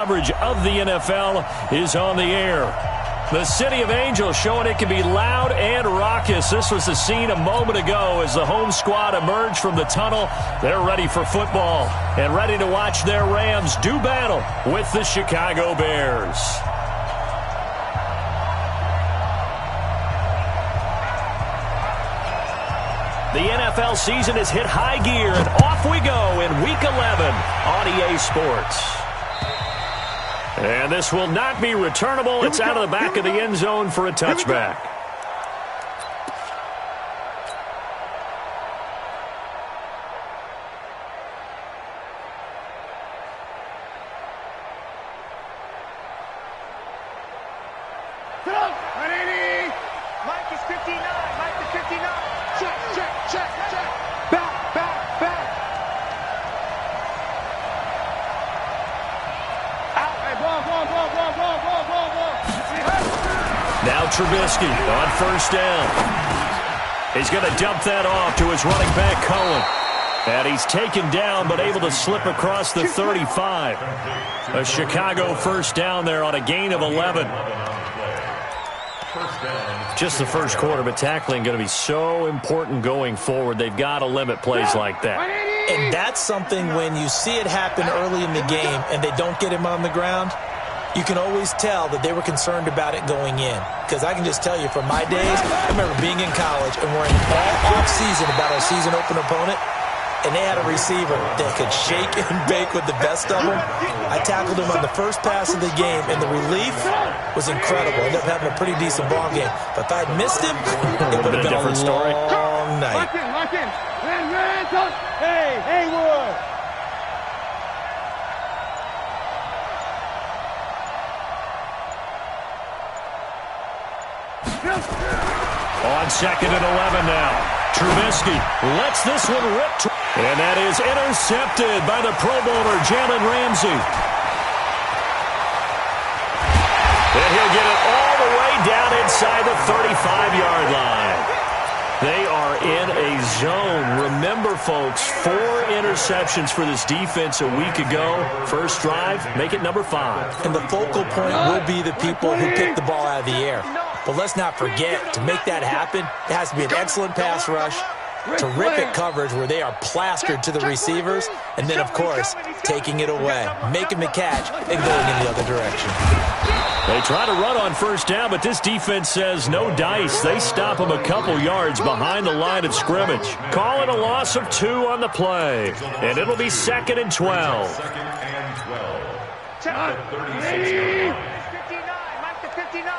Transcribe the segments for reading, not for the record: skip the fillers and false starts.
Coverage of the NFL is on the air. The City of Angels showing it can be loud and raucous. This was the scene a moment ago as the home squad emerged from the tunnel. They're ready for football and ready to watch their Rams do battle with the Chicago Bears. The NFL season has hit high gear, and off we go in Week 11 on EA Sports. And this will not be returnable. It's out of the back of the end zone for a touchback. Mike is 59. Mike is 59. Check, check, check, check. Back, back, back. Out. Hey, ball. Now Trubisky on first down. He's going to dump that off to his running back, Cohen. And he's taken down but able to slip across the 35. A Chicago first down there on a gain of 11. Just the first quarter, but tackling going to be so important going forward. They've got to limit plays like that. And that's something when you see it happen early in the game and they don't get him on the ground, you can always tell that they were concerned about it going in. Because I can just tell you from my days, I remember being in college and worrying all off-season about our season open opponent, and they had a receiver that could shake and bake with the best of them. I tackled him on the first pass of the game, and the relief was incredible. I ended up having a pretty decent ball game. But if I'd missed him, it would have been a long night. Lock in. Hey, Haywood. On second and 11 now. Trubisky lets this one rip. And that is intercepted by the Pro Bowler, Jalen Ramsey. And he'll get it all the way down inside the 35-yard line. They are in a zone. Remember, folks, 4 interceptions for this defense a week ago. First drive, make it number 5. And the focal point will be the people who pick the ball out of the air. But let's not forget, to make that happen, it has to be an excellent pass rush, terrific coverage where they are plastered to the receivers, and then, of course, taking it away, making the catch, and going in the other direction. They try to run on first down, but this defense says no dice. They stop them a couple yards behind the line of scrimmage. Call it a loss of 2 on the play, and it'll be 2nd and 12. 59. Mike to 59.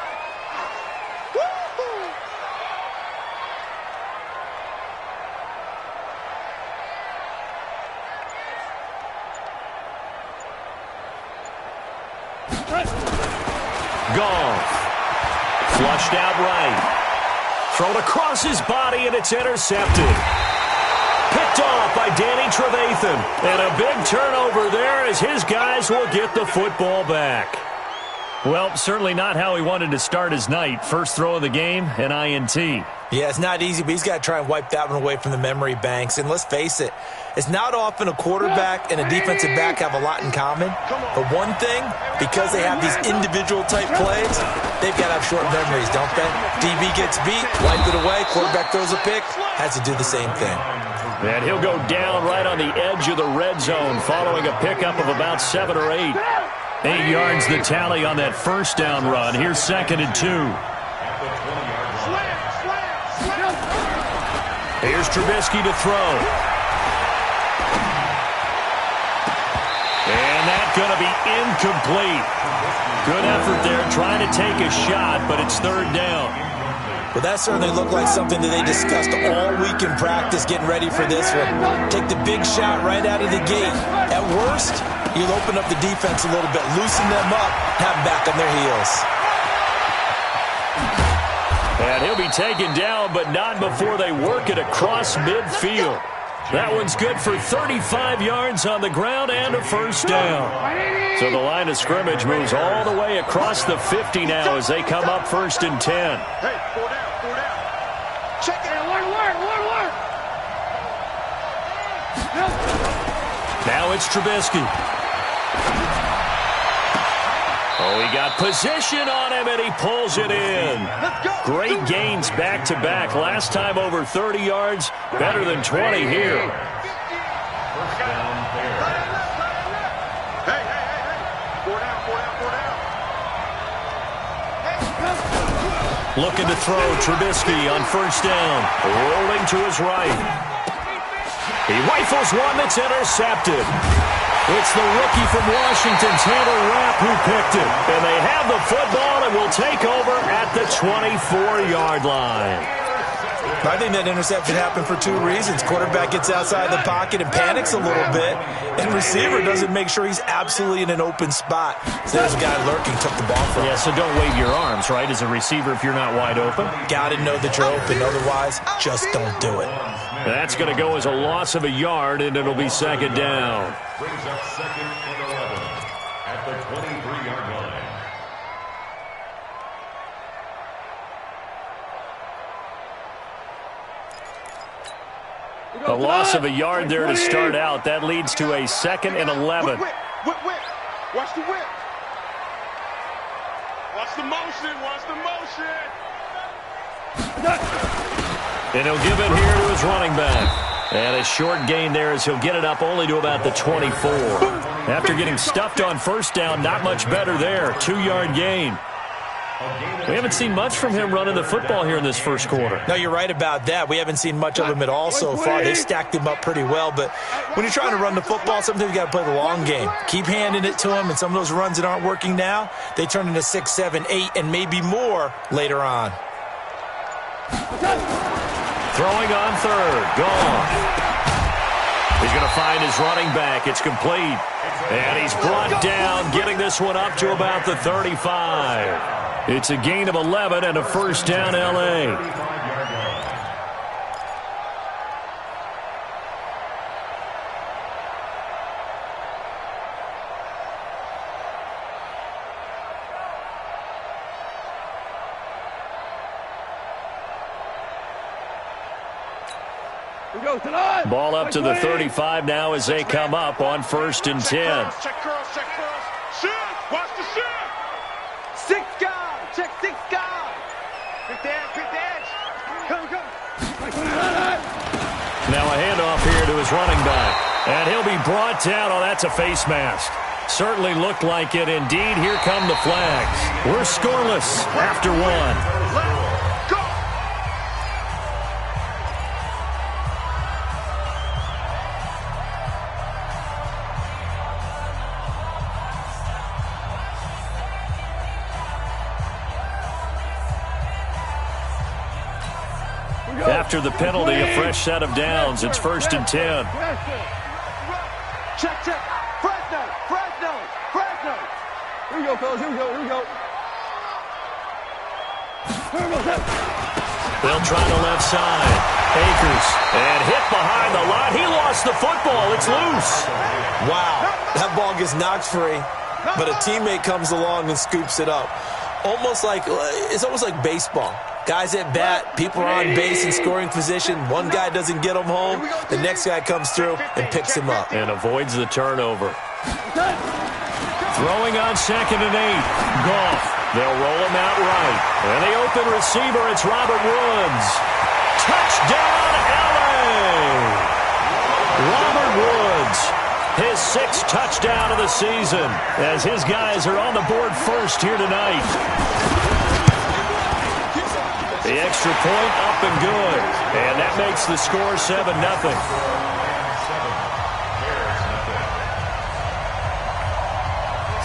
Goff. Flushed out right. Thrown across his body, and it's intercepted. Picked off by Danny Trevathan. And a big turnover there as his guys will get the football back. Well, certainly not how he wanted to start his night. First throw of the game, an INT. Yeah, it's not easy, but he's got to try and wipe that one away from the memory banks. And let's face it, it's not often a quarterback and a defensive back have a lot in common. But one thing, because they have these individual type plays, they've got to have short memories, don't they? DB gets beat, wipe it away, quarterback throws a pick, has to do the same thing. And he'll go down right on the edge of the red zone following a pickup of about 7 or 8. 8 yards the tally on that first down run. Here's 2nd and 2. Here's Trubisky to throw. And that's going to be incomplete. Good effort there trying to take a shot, but it's 3rd down. Well, that certainly looked like something that they discussed all week in practice getting ready for this one. Take the big shot right out of the gate. At worst, you'll open up the defense a little bit, loosen them up, have them back on their heels. And he'll be taken down, but not before they work it across midfield. That one's good for 35 yards on the ground and a first down. So the line of scrimmage moves all the way across the 50 now as they come up 1st and 10. Hey, 4 down. Check it. One word. Now it's Trubisky. got position on him, and he pulls it in. Great gains back-to-back. Last time over 30 yards, better than 20 here. Looking to throw, Trubisky on first down. Rolling to his right. He rifles one that's intercepted. It's the rookie from Washington, Taylor Rapp, who picked it. And they have the football and will take over at the 24-yard line. I think that interception happened for two reasons. Quarterback gets outside the pocket and panics a little bit, and receiver doesn't make sure he's absolutely in an open spot. So there's a guy lurking, took the ball from him. Yeah, so don't wave your arms, right, as a receiver if you're not wide open. Got to know that you're open. Otherwise, just don't do it. That's going to go as a loss of a yard, and it'll be second down. Brings up second and 11 at the 23-yard line. A loss of a yard there to start out. That leads to a second and 11. Whip. Watch the whip. Watch the motion. And he'll give it here to his running back. And a short gain there as he'll get it up only to about the 24. After getting stuffed on first down, not much better there. 2-yard gain. We haven't seen much from him running the football here in this first quarter. No, you're right about that. We haven't seen much of him at all so far. They stacked him up pretty well, but when you're trying to run the football, sometimes you got to play the long game. Keep handing it to him, and some of those runs that aren't working now, they turn into 6, 7, 8, and maybe more later on. Throwing on third. Gone. He's going to find his running back. It's complete. And he's brought down, getting this one up to about the 35. It's a gain of 11 and a first down, L.A. Ball up to the 35 now as they come up on first and 10. Check curls. Shoot. Watch the shoot. 6 guys. Check 6 guys. Big edge. Come. Now a handoff here to his running back. And he'll be brought down. Oh, that's a face mask. Certainly looked like it. Indeed, here come the flags. We're scoreless after one. After the penalty, a fresh set of downs. It's first and 10. Check. Fresno. Here we go, fellas. Here we go. They'll try the left side. Akers. And hit behind the line. He lost the football. It's loose. Wow. That ball gets knocked free, but a teammate comes along and scoops it up. It's almost like baseball. Guys at bat, people are on base in scoring position. One guy doesn't get him home. The next guy comes through and picks him up. And avoids the turnover. Throwing on second and 8. Goff. They'll roll him out right. And the open receiver, it's Robert Woods. Touchdown, L.A. Robert Woods. His 6th touchdown of the season as his guys are on the board first here tonight. The extra point up and good. And that makes the score 7-0.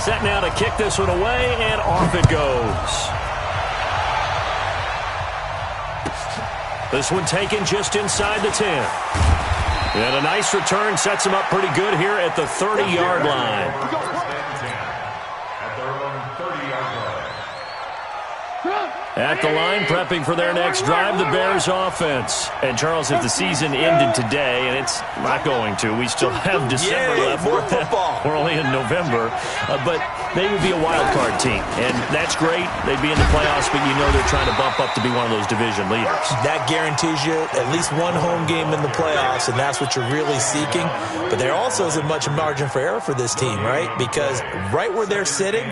Set now to kick this one away, and off it goes. This one taken just inside the 10. And a nice return sets him up pretty good here at the 30-yard line. At the line, prepping for their next drive, the Bears offense. And, Charles, if the season ended today, and it's not going to, we still have December left. More football. We're only in November. But they would be a wild card team. And that's great. They'd be in the playoffs, but you know they're trying to bump up to be one of those division leaders. That guarantees you at least one home game in the playoffs, and that's what you're really seeking. But there also isn't much margin for error for this team, right? Because right where they're sitting,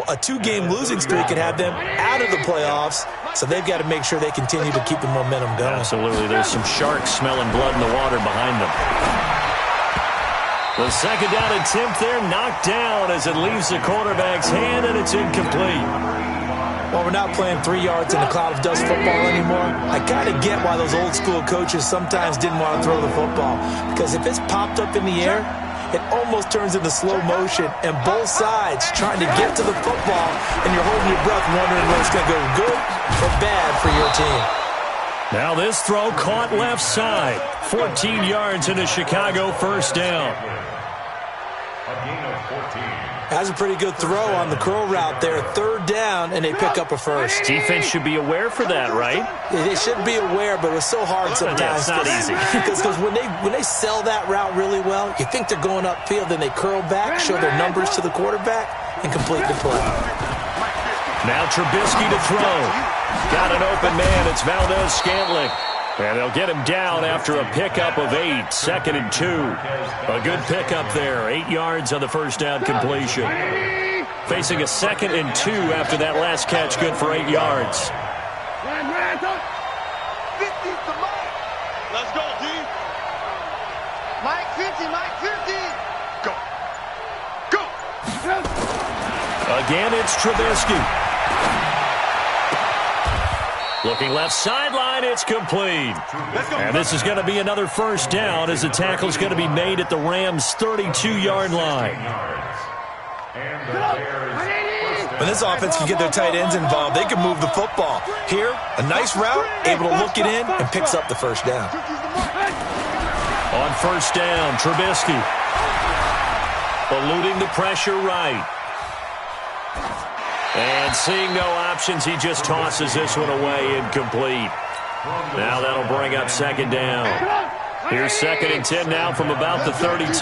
a 2-game losing streak could have them out of the playoffs, so they've got to make sure they continue to keep the momentum going. Absolutely. There's some sharks smelling blood in the water behind them. The second down attempt there knocked down as it leaves the quarterback's hand, and it's incomplete. Well, we're not playing 3 yards in a cloud of dust football anymore. I kind of get why those old school coaches sometimes didn't want to throw the football, because if it's popped up in the air, it almost turns into slow motion, and both sides trying to get to the football, and you're holding your breath wondering whether it's going to go good or bad for your team. Now this throw caught left side. 14 yards and a Chicago first down. A gain of 14. That's a pretty good throw on the curl route there. 3rd down, and they pick up a first. Defense should be aware for that, right? They should be aware, but it's so hard sometimes. Yeah, it's not easy. Because when they sell that route really well, you think they're going upfield, then they curl back, show their numbers to the quarterback, and complete the play. Now Trubisky to throw. Got an open man. It's Valdez-Scantling. And they'll get him down after a pickup of 8. 2nd and 2. A good pickup there. 8 yards on the first down completion. Facing a 2nd and 2 after that last catch. Good for 8 yards. Let's go, D. Mike 50, Mike 50. Go. Again, it's Trubisky. Looking left sideline, it's complete. And this is going to be another first down as the tackle is going to be made at the Rams' 32-yard line. When this offense can get their tight ends involved, they can move the football. Here, a nice route, able to look it in, and picks up the first down. On first down, Trubisky. Eluding the pressure right. And seeing no options, he just tosses this one away, incomplete. Now that'll bring up 2nd down. Here's 2nd and 10 now from about the 32. Let's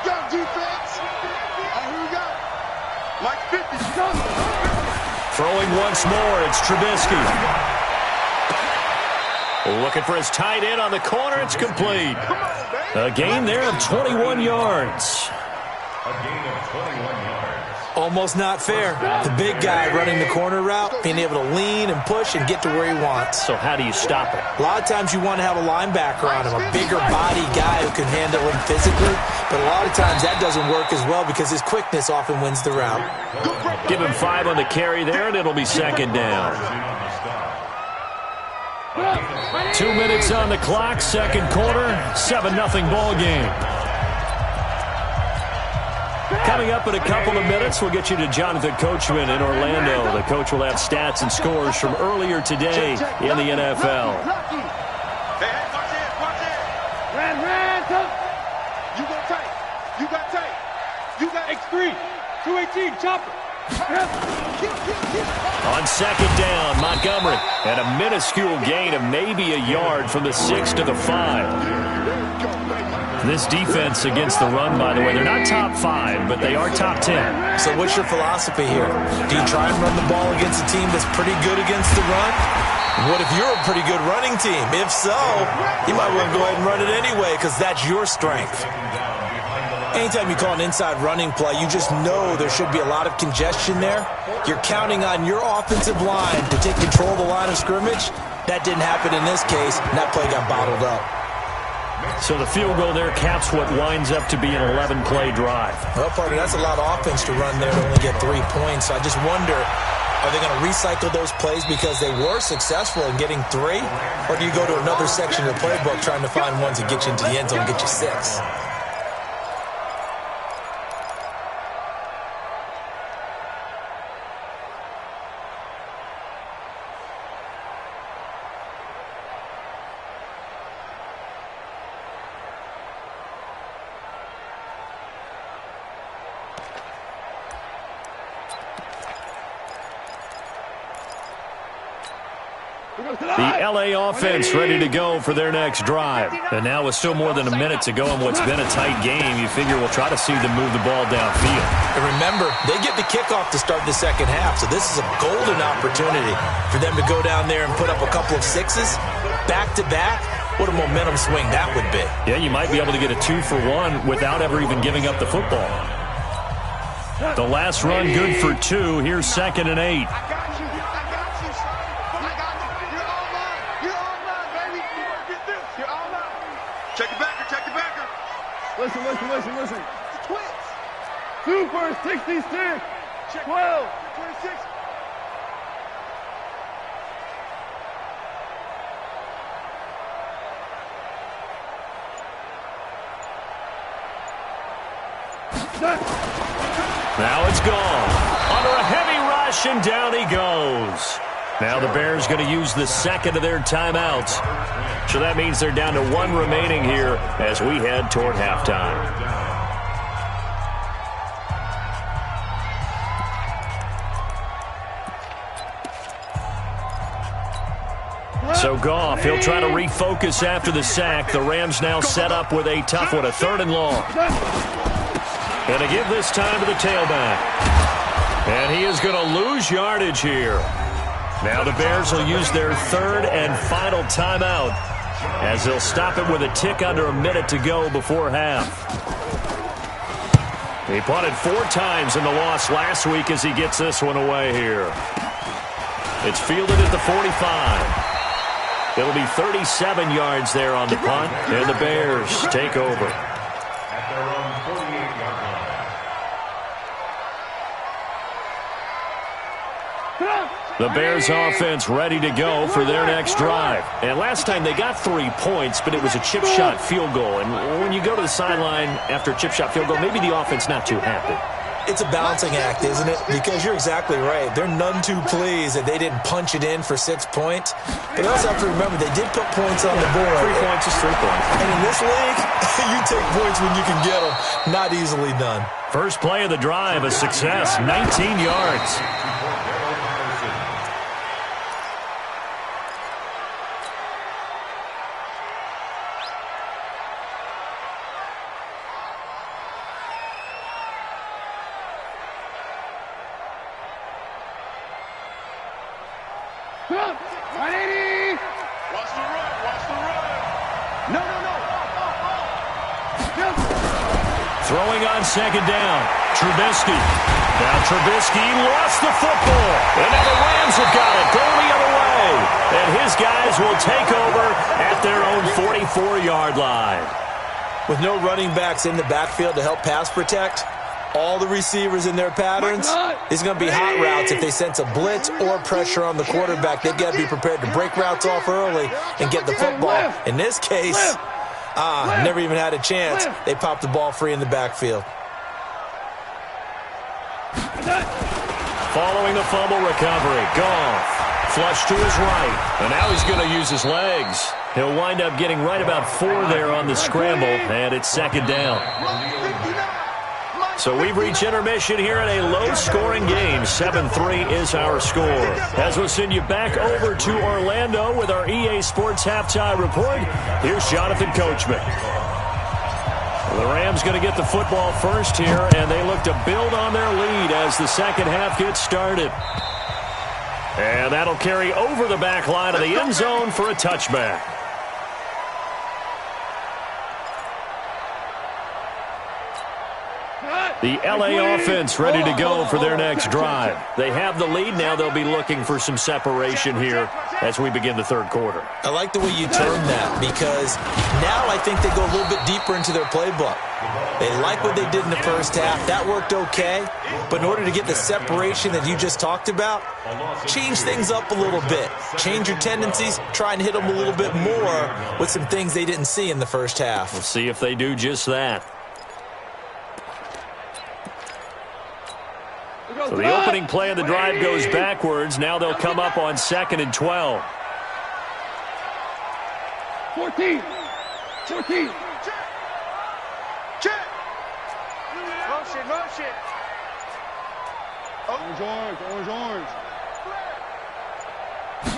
go, defense. Here we go. Mike 50. Throwing once more, it's Trubisky. Looking for his tight end on the corner, it's complete. A gain there of 21 yards. A gain of 21 yards. Almost not fair. The big guy running the corner route, being able to lean and push and get to where he wants. So how do you stop it? A lot of times you want to have a linebacker on him, a bigger body guy who can handle him physically, but a lot of times that doesn't work as well because his quickness often wins the route. Give him 5 on the carry there, and it'll be 2nd down. 2 minutes on the clock, 2nd quarter, 7-0 ball game. Coming up in a couple of minutes, we'll get you to Jonathan Coachman in Orlando. The coach will have stats and scores from earlier today in the NFL. Hey, watch it, watch it. Ran, you got tight. You got tight. You got X3, 218, chopper. On 2nd down, Montgomery. And a minuscule gain of maybe a yard from the 6 to the 5. This defense against the run, by the way, they're not top 5, but they are top 10. So what's your philosophy here? Do you try and run the ball against a team that's pretty good against the run? What if you're a pretty good running team? If so, you might want to go ahead and run it anyway because that's your strength. Anytime you call an inside running play, you just know there should be a lot of congestion there. You're counting on your offensive line to take control of the line of scrimmage. That didn't happen in this case, and that play got bottled up. So the field goal there caps what winds up to be an 11-play drive. Well, partner, that's a lot of offense to run there to only get 3 points. So I just wonder, are they going to recycle those plays because they were successful in getting 3? Or do you go to another section of the playbook trying to find ones that get you into the end zone and get you 6? The LA offense ready to go for their next drive. And now with still more than a minute to go in what's been a tight game, you figure we'll try to see them move the ball downfield. And remember, they get the kickoff to start the second half, so this is a golden opportunity for them to go down there and put up a couple of sixes back-to-back. What a momentum swing that would be. Yeah, you might be able to get a 2-for-1 without ever even giving up the football. The last run good for 2. Here's 2nd and 8. Listen. Twins. 2 for 66. 12. 26. Now it's gone. Under a heavy rush, and down he goes. Now the Bears going to use the second of their timeouts. So that means they're down to 1 remaining here as we head toward halftime. So Goff, he'll try to refocus after the sack. The Rams now set up with a tough one, a 3rd and long. And to give this time to the tailback. And he is going to lose yardage here. Now the Bears will use their 3rd and final timeout as they'll stop it with a tick under a minute to go before half. He punted 4 times in the loss last week as he gets this one away here. It's fielded at the 45. It'll be 37 yards there on the punt, and the Bears take over. At their own 48-yard line. The Bears offense ready to go for their next drive. And last time they got 3 points, but it was a chip shot field goal. And when you go to the sideline after a chip shot field goal, maybe the offense not too happy. It's a balancing act, isn't it? Because you're exactly right. They're none too pleased that they didn't punch it in for 6 points. But you also have to remember they did put points on the board. 3 points is 3 points. And in this league, you take points when you can get them. Not easily done. First play of the drive, a success, 19 yards. Throwing on 2nd down, Trubisky. Now Trubisky lost the football. And now the Rams have got it, going the other way. And his guys will take over at their own 44-yard line. With no running backs in the backfield to help pass protect, all the receivers in their patterns, it's going to be hot routes if they sense a blitz or pressure on the quarterback. They've got to be prepared to break routes off early and get the football. In this case, never even had a chance. They popped the ball free in the backfield. Following the fumble recovery, Goff flush to his right. And now he's going to use his legs. He'll wind up getting right about 4 there on the scramble, and it's 2nd down. So we've reached intermission here in a low-scoring game. 7-3 is our score. As we'll send you back over to Orlando with our EA Sports Halftime Report, here's Jonathan Coachman. The Rams going to get the football first here, and they look to build on their lead as the second half gets started. And that'll carry over the back line of the end zone for a touchback. The LA offense ready to go for their next drive. They have the lead. Now they'll be looking for some separation here as we begin the 3rd quarter. I like the way you term that because now I think they go a little bit deeper into their playbook. They like what they did in the first half. That worked okay. But in order to get the separation that you just talked about, change things up a little bit. Change your tendencies. Try and hit them a little bit more with some things they didn't see in the first half. We'll see if they do just that. So the opening play of the drive goes backwards. Now they'll come up on 2nd and 12. 14. Check. Motion. Orange.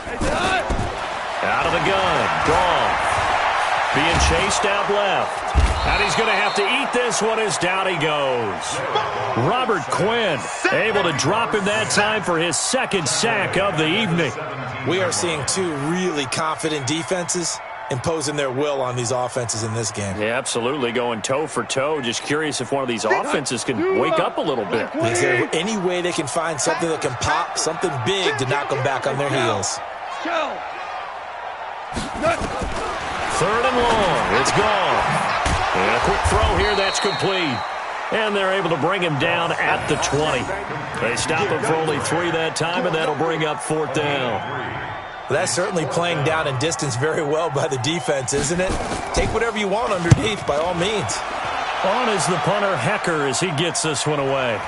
Hey, Out of the gun. Gone. Being chased out left. And he's going to have to eat this one as down he goes. Robert Quinn able to drop him that time for his second sack of the evening. We are seeing two really confident defenses imposing their will on these offenses in this game. Yeah, absolutely, going toe for toe. Just curious if one of these offenses can wake up a little bit. Is there any way they can find something that can pop, something big to knock them back on their heels? Third and long. It's gone. And a quick throw here. That's complete. And they're able to bring him down at the 20. They stop him for only 3 that time, and that'll bring up 4th down. Well, that's certainly playing down and distance very well by the defense, isn't it? Take whatever you want underneath, by all means. On is the punter, Hecker, as he gets this one away.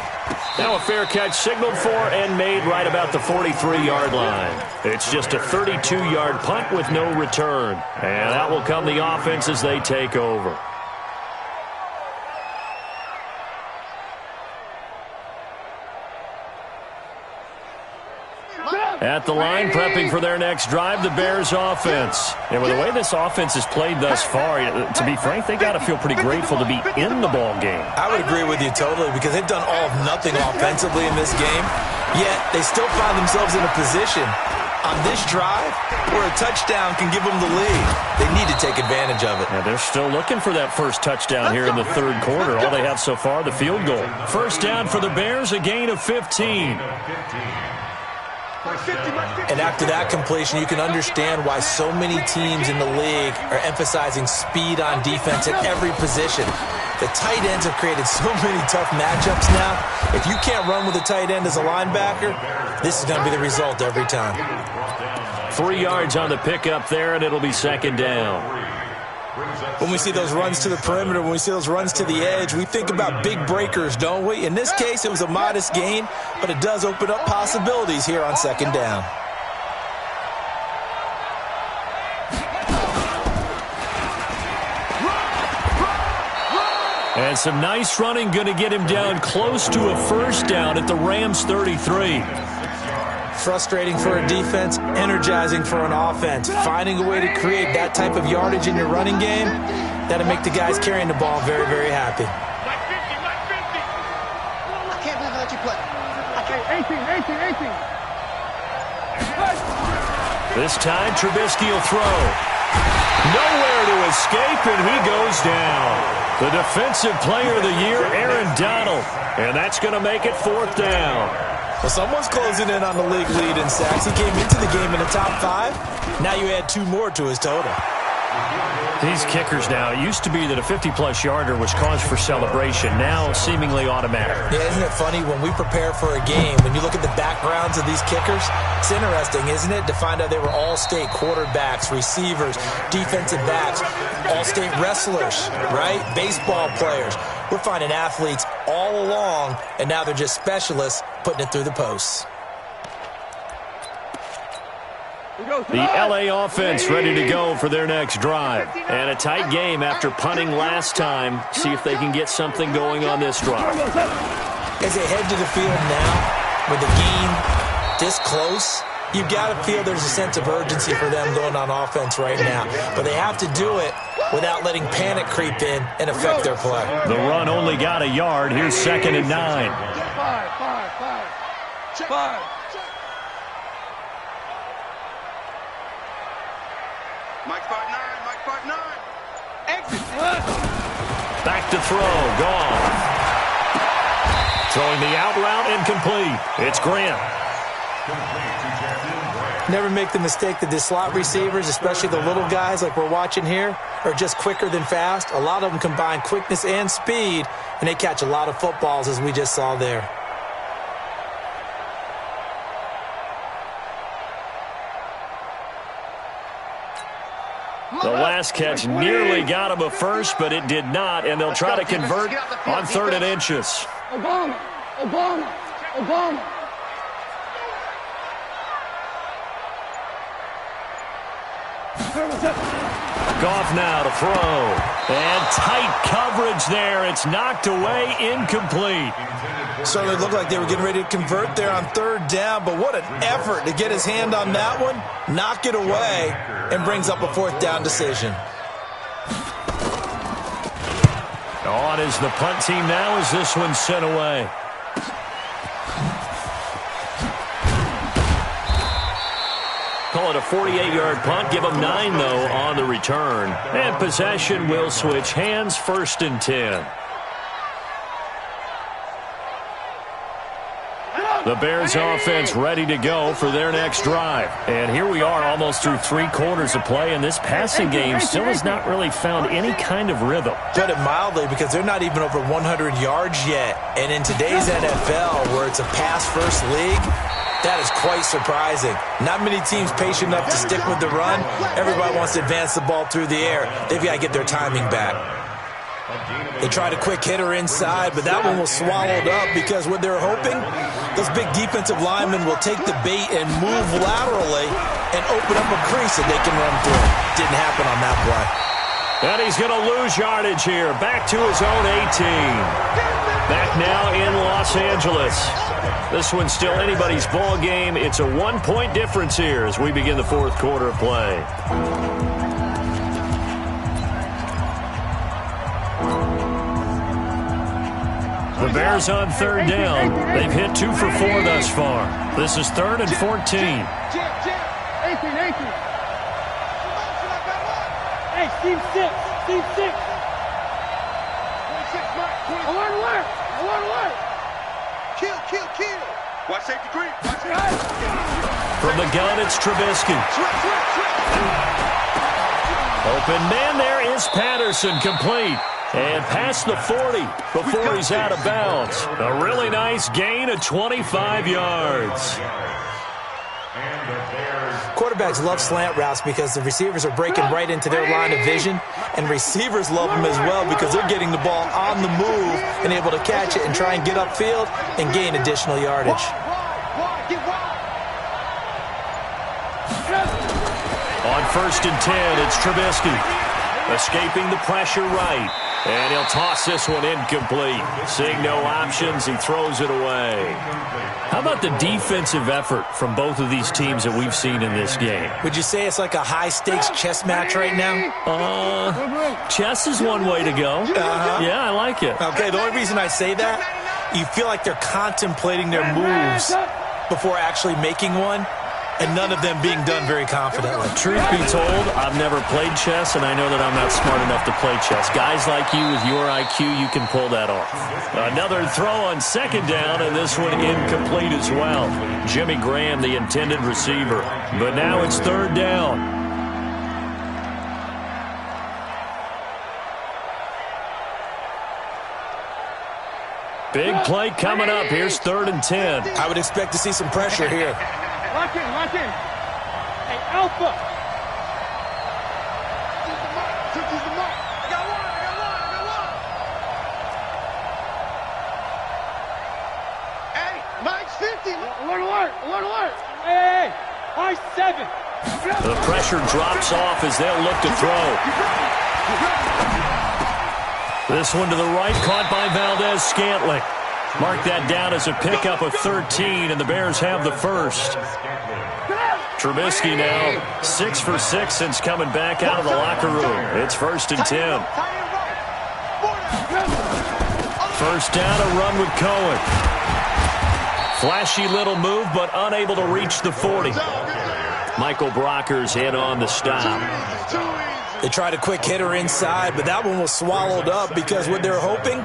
Now a fair catch signaled for and made right about the 43-yard line. It's just a 32-yard punt with no return. And out will come the offense as they take over. At the line, prepping for their next drive, the Bears offense. And with the way this offense has played thus far, to be frank, they got to feel pretty grateful to be in the ball game. I would agree with you totally, because they've done all of nothing offensively in this game, yet they still find themselves in a position on this drive where a touchdown can give them the lead. They need to take advantage of it. Yeah, they're still looking for that first touchdown here in the third quarter. All they have so far, the field goal. First down for the Bears, a gain of 15. And after that completion, you can understand why so many teams in the league are emphasizing speed on defense at every position. The tight ends have created so many tough matchups now. If you can't run with a tight end as a linebacker, this is going to be the result every time. 3 yards on the pickup there, and it'll be second down. When we see those runs to the perimeter, when we see those runs to the edge, we think about big breakers, don't we? In this case, it was a modest gain, but it does open up possibilities here on second down. And some nice running, going to get him down close to a first down at the Rams 33. Frustrating for a defense, energizing for an offense. Finding a way to create that type of yardage in your running game, that'll make the guys carrying the ball very, very happy. I can't believe I let you play. I can't. 18. This time, Trubisky will throw. Nowhere to escape, and he goes down. The defensive player of the year, Aaron Donald. And that's going to make it 4th down. Well, someone's closing in on the league lead in sacks. He came into the game in the top 5. Now you add 2 more to his total. These kickers now, it used to be that a 50-plus yarder was cause for celebration. Now seemingly automatic. Yeah, isn't it funny when we prepare for a game, when you look at the backgrounds of these kickers, it's interesting, isn't it, to find out they were all-state quarterbacks, receivers, defensive backs, all-state wrestlers, right? Baseball players. We're finding athletes all along, and now they're just specialists putting it through the posts. The L.A. offense ready to go for their next drive. And a tight game after punting last time. See if they can get something going on this drive. As they head to the field now, with the game this close, you've got to feel there's a sense of urgency for them going on offense right now. But they have to do it without letting panic creep in and affect their play. The run only got a yard. Here's 2nd and 9. 5. Mike 5-9. Exit. Back to throw. Gone. Throwing the out route incomplete. It's Grant. Never make the mistake that the slot receivers, especially the little guys like we're watching here, are just quicker than fast. A lot of them combine quickness and speed, and they catch a lot of footballs, as we just saw there. The last catch nearly got him a first, but it did not, and they'll try to convert on 3rd and inches. Obama. Goff now to throw. And tight coverage there. It's knocked away, incomplete. Certainly looked like they were getting ready to convert there on third down, but what an effort to get his hand on that one, knock it away, and brings up a fourth down decision. On is the punt team now as this one's sent away. Call it a 48-yard punt. Give them 9, though, on the return. And possession will switch hands, 1st and 10. The Bears offense ready to go for their next drive. And here we are almost through 3 quarters of play, and this passing game still has not really found any kind of rhythm. Put it mildly, because they're not even over 100 yards yet. And in today's NFL, where it's a pass-first league, that is quite surprising. Not many teams patient enough to stick with the run. Everybody wants to advance the ball through the air. They've got to get their timing back. They tried a quick hitter inside, but that one was swallowed up because what they're hoping, those big defensive linemen will take the bait and move laterally and open up a crease that they can run through. Didn't happen on that play. And he's going to lose yardage here. Back to his own 18. Back now in Los Angeles. This one's still anybody's ball game. It's a 1-point difference here as we begin the 4th quarter of play. The Bears on 3rd down. They've hit 2 for 4 thus far. This is 3rd and 14. Hey, Steve 6. Steve 6. 26, Mike. I want to work. I want to work. Kill. Watch safety creep. Watch it. From the gun, it's Trubisky. Open man there is Patterson, complete. And past the 40 before he's out of bounds. A really nice gain of 25 yards. Quarterbacks love slant routes because the receivers are breaking right into their line of vision, and receivers love them as well because they're getting the ball on the move and able to catch it and try and get upfield and gain additional yardage. On 1st and 10, it's Trubisky. Escaping the pressure right. And he'll toss this one incomplete. Seeing no options, he throws it away. How about the defensive effort from both of these teams that we've seen in this game? Would you say it's like a high-stakes chess match right now? Chess is one way to go. Yeah, I like it. Okay, the only reason I say that, you feel like they're contemplating their moves before actually making one, and none of them being done very confidently. Truth be told, I've never played chess, and I know that I'm not smart enough to play chess. Guys like you with your IQ, you can pull that off. Another throw on 2nd down, and this one incomplete as well. Jimmy Graham, the intended receiver. But now it's 3rd down. Big play coming up. Here's 3rd and 10. I would expect to see some pressure here. Lock in. Hey, Alpha. Use the mark. I got one. Hey, Mike's 50. Alert. Hey. Mike's 7. The pressure drops off as they'll look to throw. This one to the right, caught by Valdez-Scantling. Mark that down as a pickup of 13, and the Bears have the first. Trubisky now 6 for 6 since coming back out of the locker room. It's 1st and 10. 1st down, a run with Cohen. Flashy little move, but unable to reach the 40. Michael Brockers in on the stop. They tried a quick hitter inside, but that one was swallowed up because what they're hoping,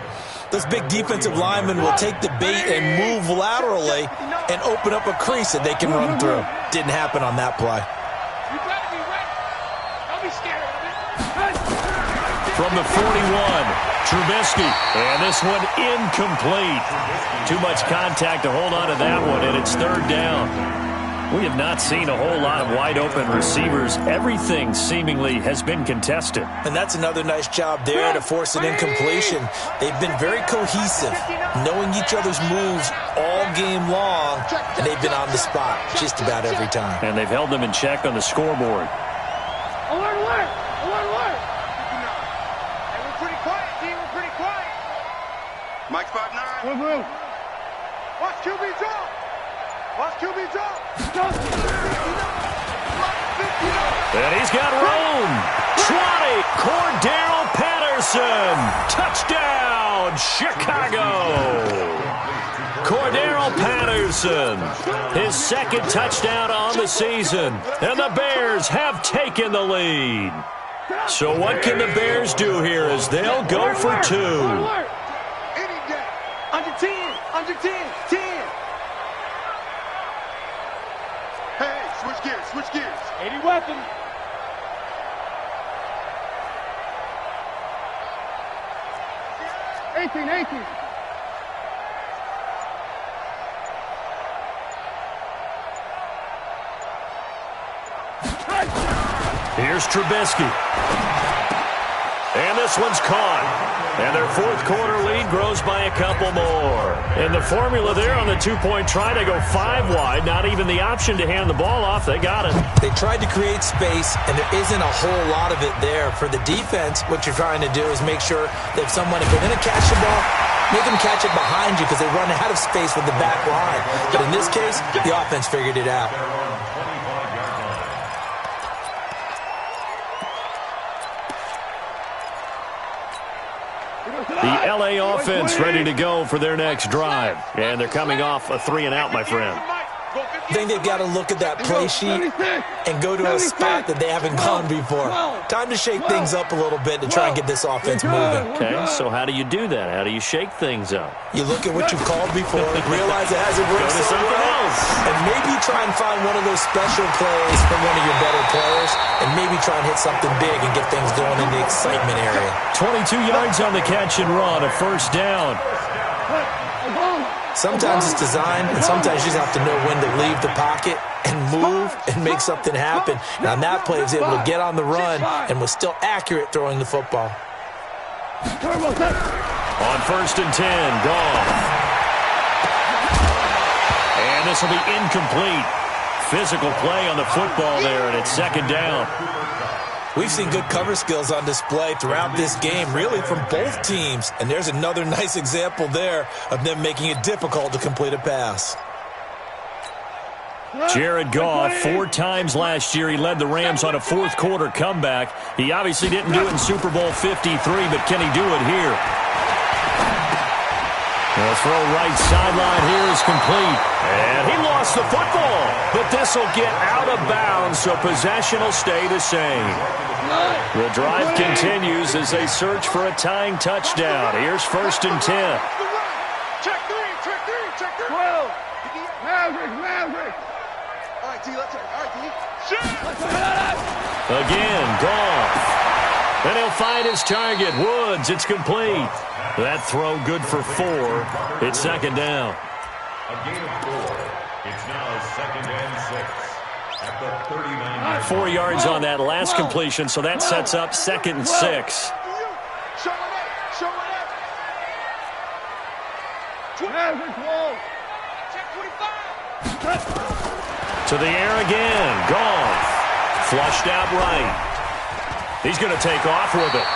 those big defensive linemen will take the bait and move laterally and open up a crease that they can run through. Didn't happen on that play. You better be ready. Don't be scared of it. From the 41, Trubisky. And this one incomplete. Too much contact to hold on to that one, and it's 3rd down. We have not seen a whole lot of wide-open receivers. Everything seemingly has been contested. And that's another nice job there to force an incompletion. They've been very cohesive, knowing each other's moves all game long, and they've been on the spot just about every time. And they've held them in check on the scoreboard. Alert. Watch QB draw. Watch QB draw. And he's got room. 20. Cordero Patterson. Touchdown, Chicago. Cordero Patterson, his second touchdown on the season. And the Bears have taken the lead. So what can the Bears do here as they'll go for 2? Any day. Under 10. Under 10. 10. Hey, switch gears. Switch gears. 80 weapons. Eighteen. Here's Trubisky. And this one's caught. And their fourth quarter lead grows by a couple more. And the formula there on the two-point try to go 5 wide, not even the option to hand the ball off. They got it. They tried to create space, and there isn't a whole lot of it there. For the defense, what you're trying to do is make sure that if they're going to catch the ball, make them catch it behind you because they run out of space with the back line. But in this case, the offense figured it out. The LA offense ready to go for their next drive. And they're coming off a 3-and-out, my friend. I think they've got to look at that play sheet and go to a spot that they haven't gone before. Time to shake things up a little bit to try and get this offense moving. Okay, so how do you do that? How do you shake things up? You look at what you've called before, realize it hasn't worked so well, and maybe try and find one of those special plays from one of your better players, and maybe try and hit something big and get things going in the excitement area. 22 yards on the catch and run, a first down. Sometimes it's designed, and sometimes you just have to know when to leave the pocket and move and make something happen. Now, on that play, he was able to get on the run and was still accurate throwing the football. On first and 10, Goff. And this will be incomplete. Physical play on the football there, and it's second down. We've seen good cover skills on display throughout this game, really from both teams. And there's another nice example there of them making it difficult to complete a pass. Jared Goff, 4 times last year, he led the Rams on a fourth quarter comeback. He obviously didn't do it in Super Bowl 53, but can he do it here? The throw right sideline here is complete. And he lost the football. But this will get out of bounds, so possession will stay the same. The drive continues as they search for a tying touchdown. Here's first and 10. Check 3. 12. Maverick. All right, T, let's go. All right, T. Again, Goff. And he'll find his target, Woods. It's complete. That throw good for 4. It's second down. A gain of 4. It's now second and 6 at the 39. 4 yards on that last completion, so that sets up second and 6. Show it up. Maverick, wall. Check 25. To the air again. Goff. Flushed out right. He's going to take off with it.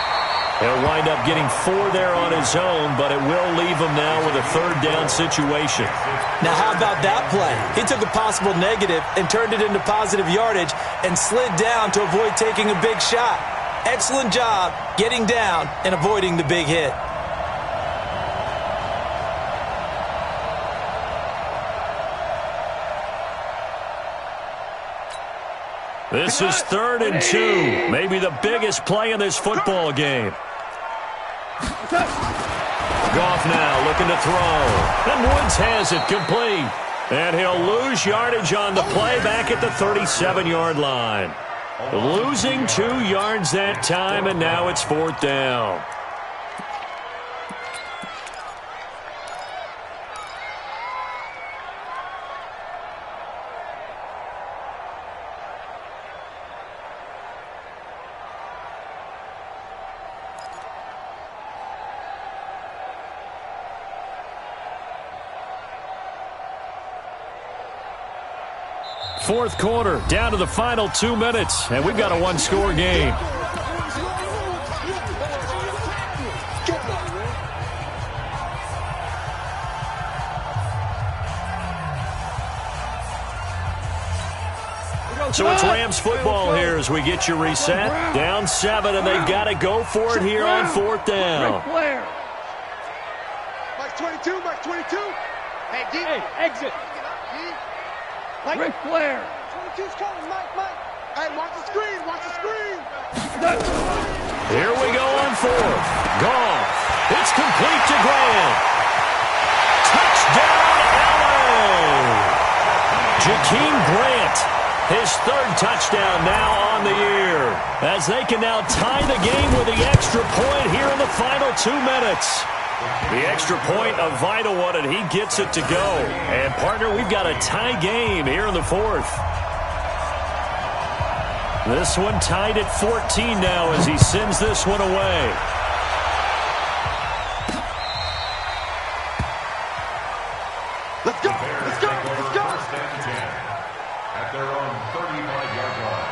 He'll wind up getting 4 there on his own, but it will leave him now with a third down situation. Now, how about that play? He took a possible negative and turned it into positive yardage and slid down to avoid taking a big shot. Excellent job getting down and avoiding the big hit. This is 3rd and 2. Maybe the biggest play in this football game. Goff now looking to throw. And Woods has it complete. And he'll lose yardage on the play back at the 37-yard line. Losing 2 yards that time, and now it's 4th down. Fourth quarter, down to the final 2 minutes, and we've got a one-score game. So it's Rams football here as we get you reset. Down 7, and they've got to go for it here on 4th down. Mike 22, Mike 22. Hey, D. Hey, exit. Mike. Ric Flair. 22's coming, Mike. Hey, watch the screen, watch the screen. Here we go on 4th. Goff. It's complete to Graham. Touchdown, LA. Jakeem Grant, his 3rd touchdown now on the year, as they can now tie the game with the extra point here in the final 2 minutes. The extra point, a vital one, and he gets it to go. And, partner, we've got a tie game here in the 4th. This one tied at 14 now as he sends this one away. Let's go, let's go, let's go. First and 10 at their own 35-yard line.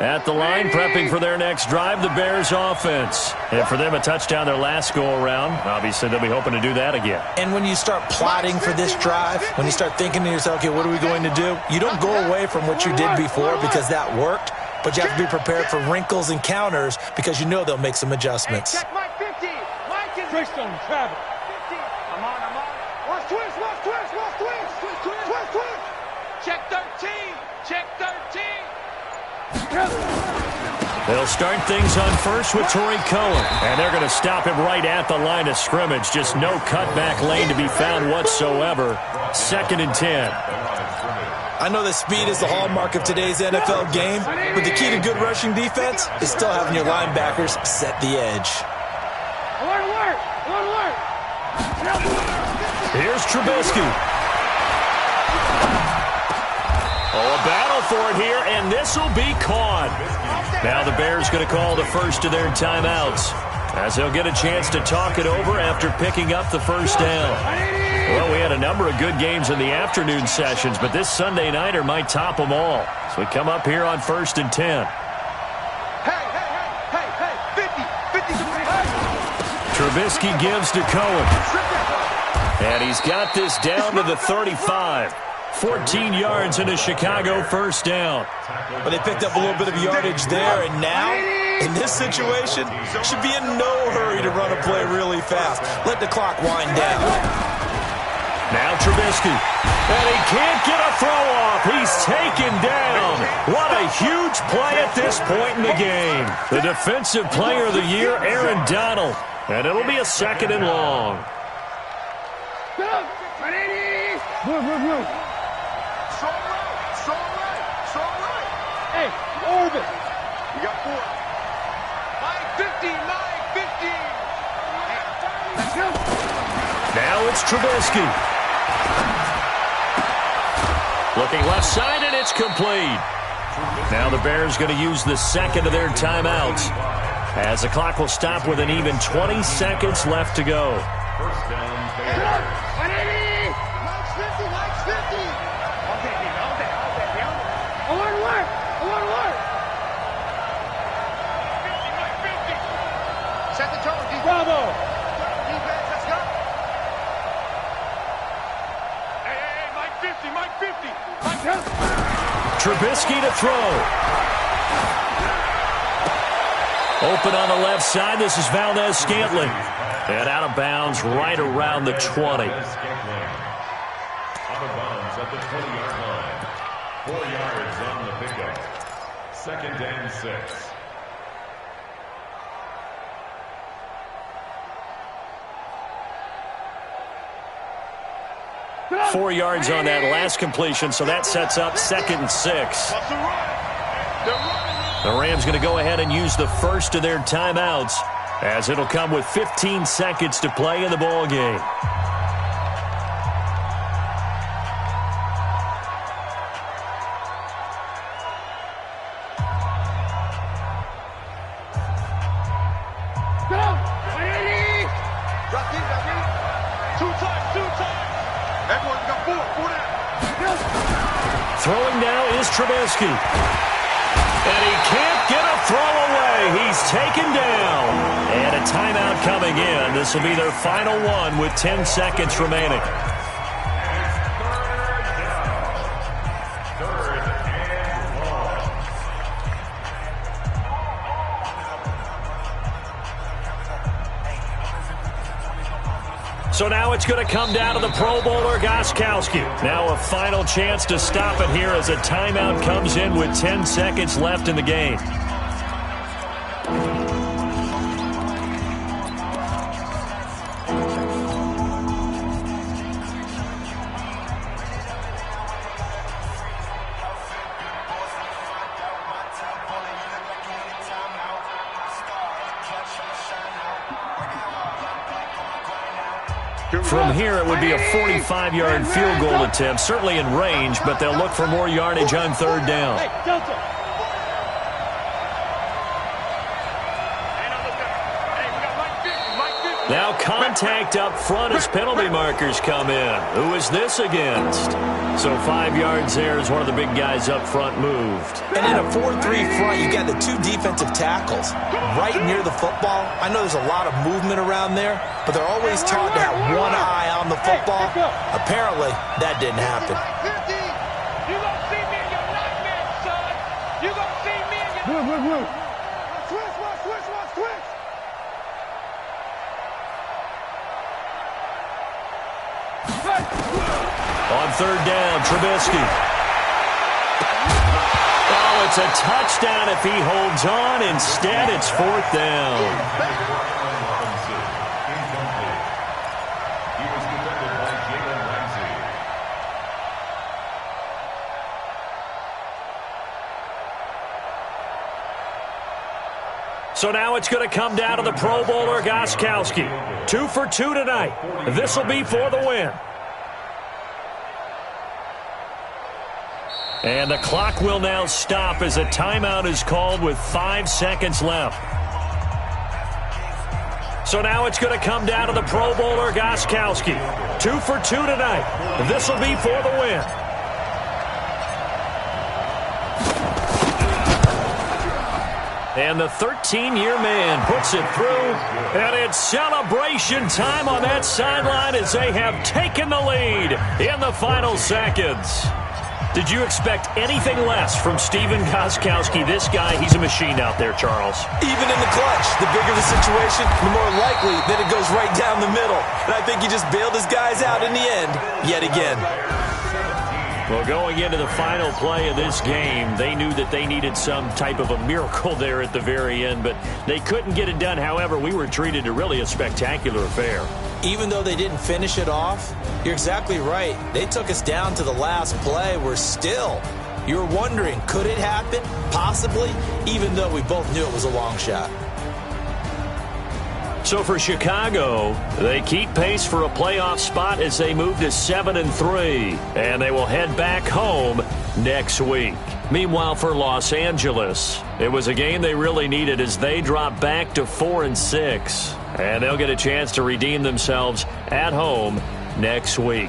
At the line, prepping for their next drive, the Bears offense. And for them, a touchdown their last go-around. Obviously, they'll be hoping to do that again. And when you start plotting for this drive, when you start thinking to yourself, okay, what are we going to do? You don't go away from what you did before because that worked, but you have to be prepared for wrinkles and counters because you know they'll make some adjustments. Check Mike 50. Mike is... Twist on him, Travis. 50. I'm on. Watch twist. Check 13. Check 13. They'll start things on first with Torrey Cohen. And they're going to stop him right at the line of scrimmage. Just no cutback lane to be found whatsoever. 2nd and 10. I know that speed is the hallmark of today's NFL game, but the key to good rushing defense is still having your linebackers set the edge. Alert. Here's Trubisky. Oh, a battle for it here, and this will be caught. Now the Bears going to call the first of their timeouts as they'll get a chance to talk it over after picking up the first down. Well, we had a number of good games in the afternoon sessions, but this Sunday nighter might top them all. So we come up here on 1st and 10. Hey, 50. Trubisky gives to Cohen. And he's got this down to the 35. 14 yards in a Chicago first down. But they picked up a little bit of yardage there, and now, in this situation, should be in no hurry to run a play really fast. Let the clock wind down. Now Trubisky. And he can't get a throw off. He's taken down. What a huge play at this point in the game. The Defensive Player of the Year, Aaron Donald. And it'll be a 2nd and long. Move. So right. Hey, Orbit. You got 4. Mike 50. Let's go. Now it's Trubisky. Looking left side, and it's complete. Now the Bears going to use the 2nd of their timeouts as the clock will stop with an even 20 seconds left to go. First down, Bears. Mike's 50. All day. Alert. Mike 50. Set the tone, defense. Bravo. Defense, let's go. Hey, Mike 50. Trubisky to throw. Open on the left side. This is Valdez-Scantling. And out of bounds right around the 20. Out of bounds at the 20-yard line. 4 yards on the pickup. 2nd and 6. – 4 yards on that last completion, so that sets up 2nd and 6. The Rams going to go ahead and use the first of their timeouts as it'll come with 15 seconds to play in the ball game. Throwing now is Trubisky. And he can't get a throw away. He's taken down. And a timeout coming in. This will be their final one with 10 seconds remaining. So now it's going to come down to the Pro Bowler, Gostkowski. Now a final chance to stop it here as a timeout comes in with 10 seconds left in the game. From here, it would be a 45-yard field goal attempt, certainly in range, but they'll look for more yardage on third down. Now contact up front as penalty markers come in. Who is this against? So 5 yards there as one of the big guys up front moved. And in a 4-3 front, you got the 2 defensive tackles right near the football. I know there's a lot of movement around there, but they're always taught to have one eye on the football. Apparently, that didn't happen. You gonna see me in your nightmares, son. You gonna see me in your... Switch. On third down, Trubisky. Oh, it's a touchdown if he holds on. Instead, it's fourth down. So now it's going to come down to the Pro Bowler, Gostkowski. 2 for 2 tonight. This will be for the win. And the clock will now stop as a timeout is called with 5 seconds left. So now it's going to come down to the Pro Bowler, Gostkowski. 2 for 2 tonight. This will be for the win. And the 13-year man puts it through. And it's celebration time on that sideline as they have taken the lead in the final seconds. Did you expect anything less from Stephen Gostkowski? This guy, he's a machine out there, Charles. Even in the clutch, the bigger the situation, the more likely that it goes right down the middle. And I think he just bailed his guys out in the end yet again. Well, going into the final play of this game, they knew that they needed some type of a miracle there at the very end, but they couldn't get it done. However, we were treated to really a spectacular affair. Even though they didn't finish it off, you're exactly right. They took us down to the last play. We're still, you're wondering, could it happen? Possibly, even though we both knew it was a long shot. So for Chicago, they keep pace for a playoff spot as they move to 7-3, and they will head back home next week. Meanwhile, for Los Angeles, it was a game they really needed as they drop back to 4-6, and they'll get a chance to redeem themselves at home next week.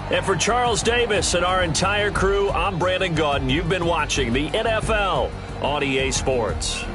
And for Charles Davis and our entire crew, I'm Brandon Gaudin. You've been watching the NFL on EA Sports.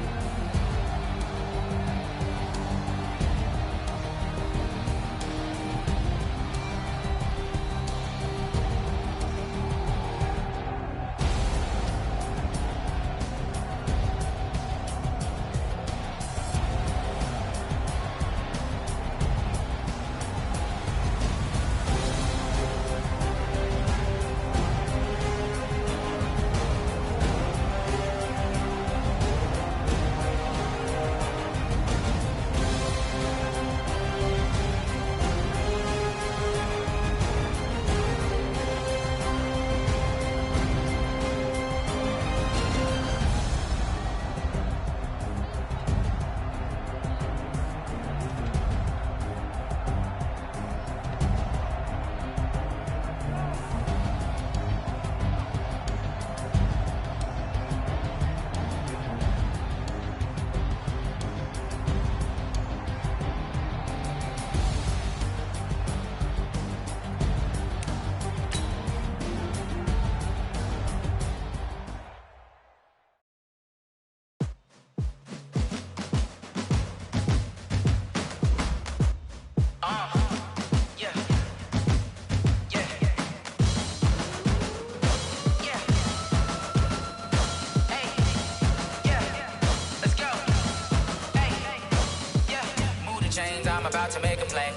the chains, I'm about to make a play.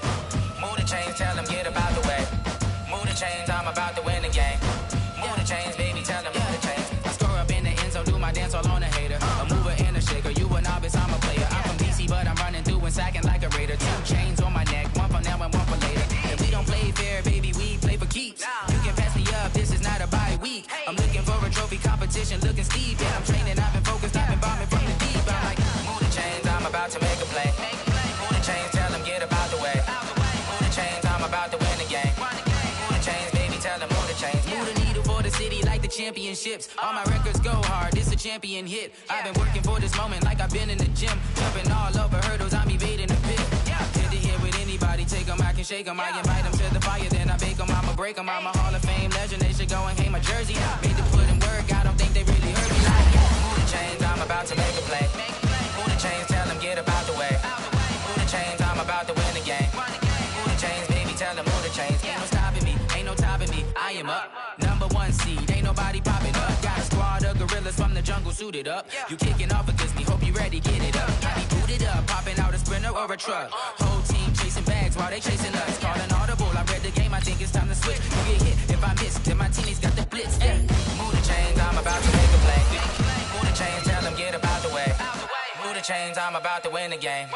Move the chains, tell them get about the way. Move the chains, I'm about to win the game. Move the chains, baby, tell them move the chains. I score up in the end zone, do my dance all on a hater. A mover and a shaker, you a novice, I'm a player. I'm from DC, but I'm running through and sacking like a raider. 2 chains on my neck, one for now and one for later. If we don't play fair, baby, we play for keeps. You can pass me up, this is not a bye week. I'm looking for a trophy competition, looking steep. Yeah, I'm training, I've been focused, I've been bombing from the deep. I'm like, move the chains, I'm about to make a play. Move the chains, tell them get about the way. Move the chains, I'm about to win the game. Move the chains, baby, tell them move the chains. Move the needle for the city like the championships. All my records go hard, this a champion hit. I've been working for this moment like I've been in the gym. Jumping all over hurdles, I'm evading the pit. Hit to hit with anybody, take them, I can shake them. I invite them to the fire, then I bake them, I'ma break them. I'm a Hall of Fame legend, they should go and hang my jersey. Made to put in work, I don't think they really heard me. Like, move the chains, I'm about to make a play. Move the chains, tell them get about the way. Move the chains, I'm about to win the game. Move the chains, baby, tell them move the chains. Ain't no stopping me, ain't no topping me, I am up. Number 1 seed, ain't nobody popping up. Got a squad of gorillas from the jungle suited up. You kicking off against me, hope you ready, get it up. I be booted up, popping out a sprinter or a truck. Whole team chasing bags while they chasing us. Calling audible, I read the game, I think it's time to switch. You get hit if I miss, then my teammates got the blitz. Yeah. Move the chains, I'm about to make a play. Move the chains, tell them get about the way. Move the chains, I'm about to win the game.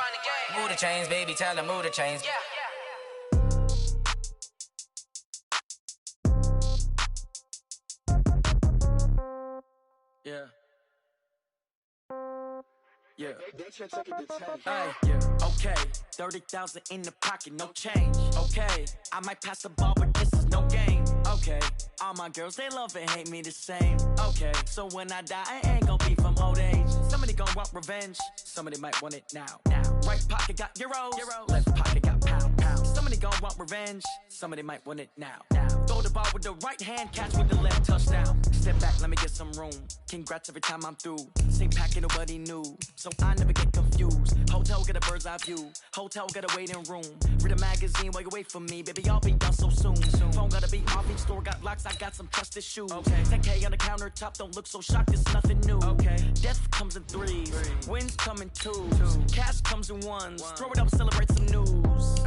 Move the chains, baby, tell them move the chains. Yeah. Yeah. Hey, yeah. Okay. 30,000 in the pocket, no change. Okay. I might pass the ball, but this is no game. Okay. All my girls, they love and hate me the same. Okay. So when I die, I ain't gon' be from old age. Somebody gon' want revenge. Somebody might want it now. Right pocket got euros. Left pocket got pound. Somebody gon' want revenge. Somebody might want it now. Throw the ball with the right hand, catch with the left, touchdown. Step back, let me get some room. Congrats every time I'm through. Same packet, nobody knew. So I never get confused. Hotel get a bird's eye view. Hotel get a waiting room. Read a magazine while you wait for me. Baby, I'll be done so soon. Phone gotta be off, each store got locks. I got some trusted shoes. 10K on the countertop, don't look so shocked, it's nothing new. Death comes in threes. Wins come in twos. Cash comes in ones. Throw it up, celebrate some news.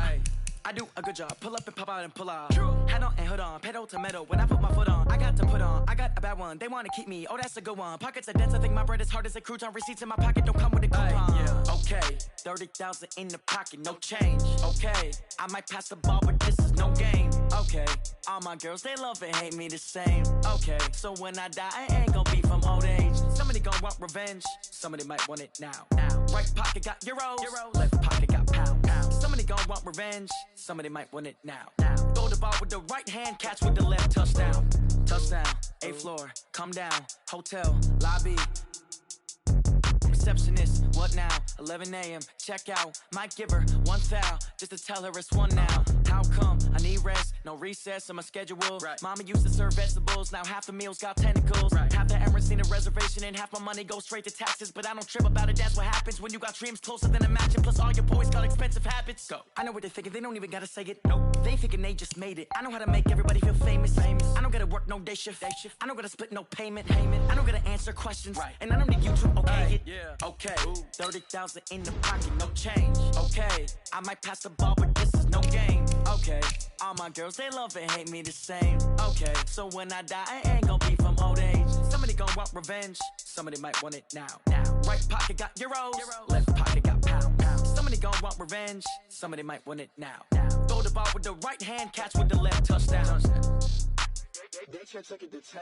I do a good job. Pull up and pop out and pull out. Head on and hood on. Pedal to metal. When I put my foot on, I got to put on. I got a bad one. They want to keep me. Oh, that's a good one. Pockets are dense. I think my bread is hard as a crouton. Receipts in my pocket don't come with a coupon. Okay. 30,000 in the pocket. No change. Okay. I might pass the ball, but this is no game. Okay. All my girls, they love and hate me the same. Okay. So when I die, I ain't gon' be from old age. Somebody gon' want revenge. Somebody might want it now. Right pocket got euros. Left pocket got pound. Somebody gon' want revenge. Somebody might want it now. Throw the ball with the right hand, catch with the left, touchdown. Touchdown, 8th floor, come down, hotel, lobby. Receptionist, what now? 11 a.m., check out. Might give her 1 foul, just to tell her it's 1 now. How come? I need rest, no recess in my schedule. Mama used to serve vegetables, now half the meals got tentacles. Half the errands need a reservation and half my money goes straight to taxes. But I don't trip about it, that's what happens when you got dreams closer than a mansion. Plus all your boys got expensive habits. Go. I know what they're thinking, they don't even gotta say it. Nope. They thinking they just made it. I know how to make everybody feel famous. I don't gotta work no day shift. I don't gotta split no payment. I don't gotta answer questions. And I don't need you to okay it. Okay, 30,000 in the pocket, no change. Okay, I might pass the ball, but this is no game. Okay, all my girls, they love and hate me the same. Okay, so when I die, I ain't gon' be from old age. Somebody gon' want revenge. Somebody might want it now. Right pocket got euros. Left pocket got pound. Somebody gon' want revenge. Somebody might want it now. Throw the ball with the right hand, catch with the left, touchdown. They can't take it to 10.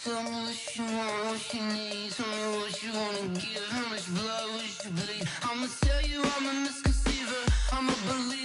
Tell me what you want, what you need. Tell me what you wanna give. How much blood would you bleed? I'ma tell you I'm a misconceiver. I'm a believer.